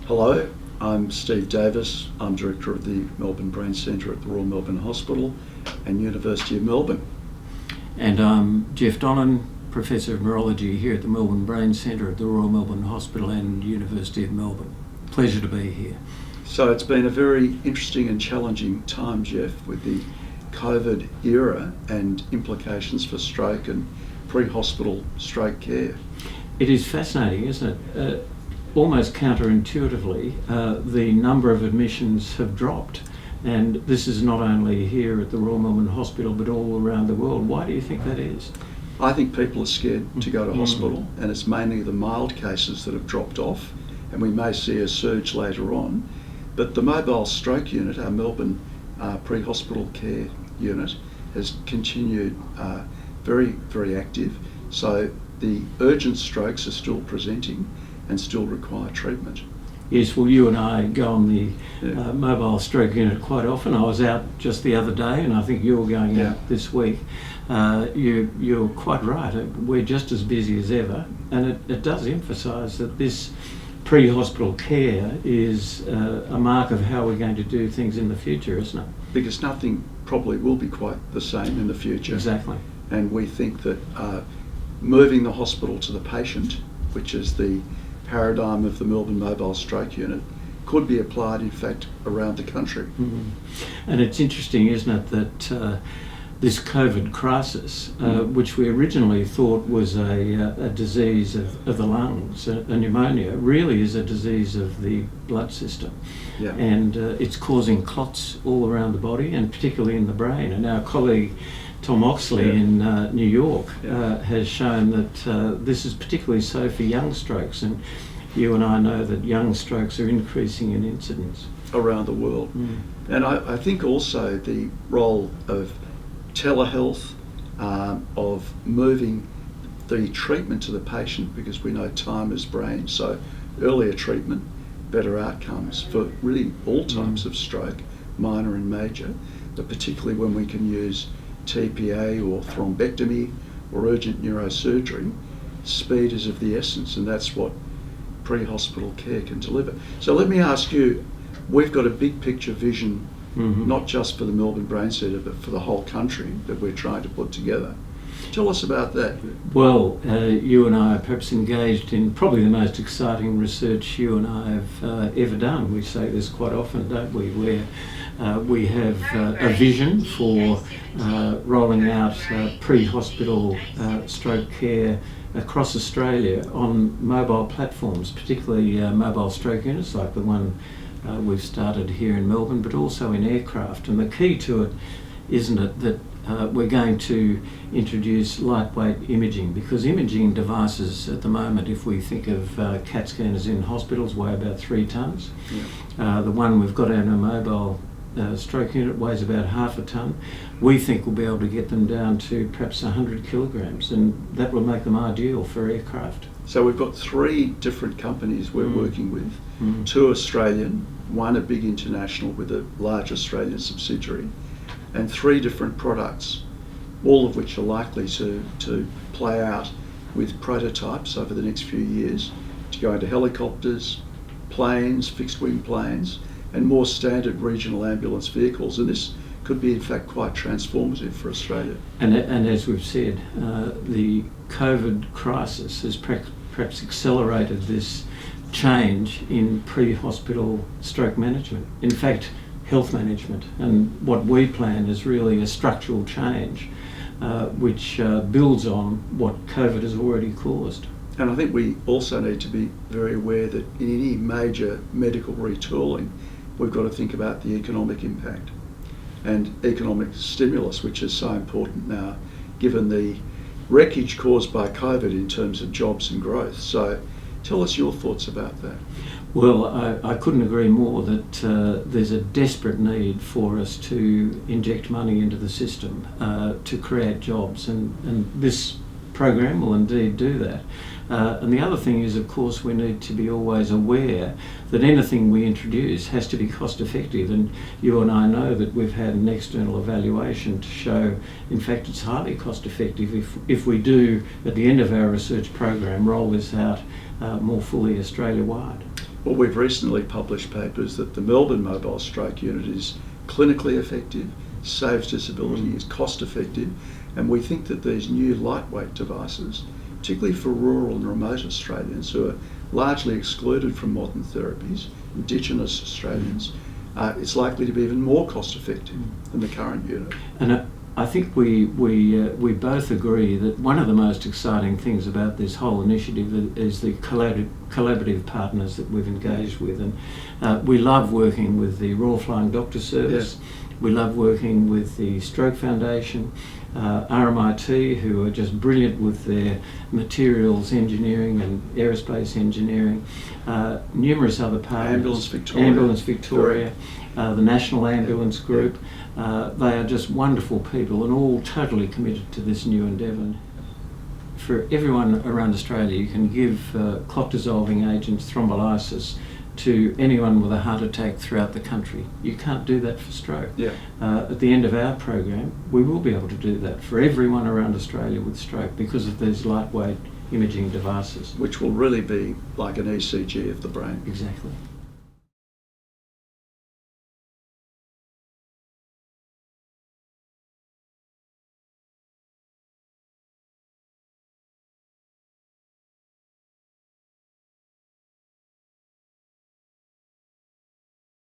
Hello, I'm Steve Davis. I'm Director of the Melbourne Brain Centre at the Royal Melbourne Hospital and University of Melbourne. And I'm Geoffrey Donnan, Professor of Neurology here at the Melbourne Brain Centre at the Royal Melbourne Hospital and University of Melbourne. Pleasure to be here. So it's been a very interesting and challenging time, Geoff, with the COVID era and implications for stroke and pre-hospital stroke care. It is fascinating, isn't it? Almost counterintuitively, the number of admissions have dropped. And this is not only here at the Royal Melbourne Hospital, but all around the world. Why do you think that is? I think people are scared to go to hospital, and it's mainly the mild cases that have dropped off, and we may see a surge later on. But the mobile stroke unit, our Melbourne pre-hospital care unit, has continued very, very active. So the urgent strokes are still presenting and still require treatment. Yes, well, you and I go on the mobile stroke unit quite often. I was out just the other day, and I think you're going out this week. You're quite right. We're just as busy as ever, and it does emphasise that this pre-hospital care is a mark of how we're going to do things in the future, isn't it? Because nothing probably will be quite the same in the future. Exactly. And we think that moving the hospital to the patient, which is the paradigm of the Melbourne Mobile Stroke Unit, could be applied, in fact, around the country. Mm-hmm. And it's interesting, isn't it, that this COVID crisis, which we originally thought was a disease of the lungs, a pneumonia, really is a disease of the blood system. Yeah. And it's causing clots all around the body, and particularly in the brain. And our colleague Tom Oxley in New York has shown that this is particularly so for young strokes, and you and I know that young strokes are increasing in incidence around the world. And I think also the role of telehealth, of moving the treatment to the patient, because we know time is brain, so earlier treatment, better outcomes for really all types of stroke, minor and major, but particularly when we can use TPA or thrombectomy or urgent neurosurgery, speed is of the essence, and that's what pre-hospital care can deliver. So let me ask you, we've got a big picture vision, not just for the Melbourne Brain Centre, but for the whole country that we're trying to put together. Tell us about that. Well, you and I are perhaps engaged in probably the most exciting research you and I have ever done. We say this quite often, don't we, where we have a vision for rolling out pre-hospital stroke care across Australia on mobile platforms, particularly mobile stroke units like the one we've started here in Melbourne, but also in aircraft. And the key to it, isn't it, that we're going to introduce lightweight imaging, because imaging devices at the moment, if we think of CAT scanners in hospitals, weigh about 3 tonnes. The one we've got in a mobile stroke unit weighs about half a tonne. We think we'll be able to get them down to perhaps 100 kilograms, and that will make them ideal for aircraft. So we've got 3 different companies we're working with, 2 Australian, 1 a big international with a large Australian subsidiary, and 3 different products, all of which are likely to play out with prototypes over the next few years to go into helicopters, planes, fixed wing planes, and more standard regional ambulance vehicles. And this could be in fact quite transformative for Australia. And as we've said, the COVID crisis has perhaps accelerated this change in pre-hospital stroke management. In fact, health management, and what we plan is really a structural change which builds on what COVID has already caused. And I think we also need to be very aware that in any major medical retooling, we've got to think about the economic impact and economic stimulus, which is so important now, given the wreckage caused by COVID in terms of jobs and growth. So tell us your thoughts about that. Well, I couldn't agree more that there's a desperate need for us to inject money into the system to create jobs, and this program will indeed do that. And the other thing is, of course, we need to be always aware that anything we introduce has to be cost effective, and you and I know that we've had an external evaluation to show, in fact, it's highly cost effective if we do, at the end of our research program, roll this out more fully Australia-wide. Well, we've recently published papers that the Melbourne Mobile Stroke Unit is clinically effective, saves disability, is cost effective, and we think that these new lightweight devices, particularly for rural and remote Australians who are largely excluded from modern therapies, Indigenous Australians, it's likely to be even more cost effective than the current unit. And I think we both agree that one of the most exciting things about this whole initiative is the collaborative partners that we've engaged with, and we love working with the Royal Flying Doctor Service. Yeah. We love working with the Stroke Foundation, RMIT, who are just brilliant with their materials engineering and aerospace engineering, numerous other partners. Ambulance Victoria, the National Ambulance Group. They are just wonderful people and all totally committed to this new endeavour. For everyone around Australia, you can give clot-dissolving agents, thrombolysis, to anyone with a heart attack throughout the country. You can't do that for stroke. Yeah. At the end of our program, we will be able to do that for everyone around Australia with stroke because of these lightweight imaging devices. Which will really be like an ECG of the brain. Exactly.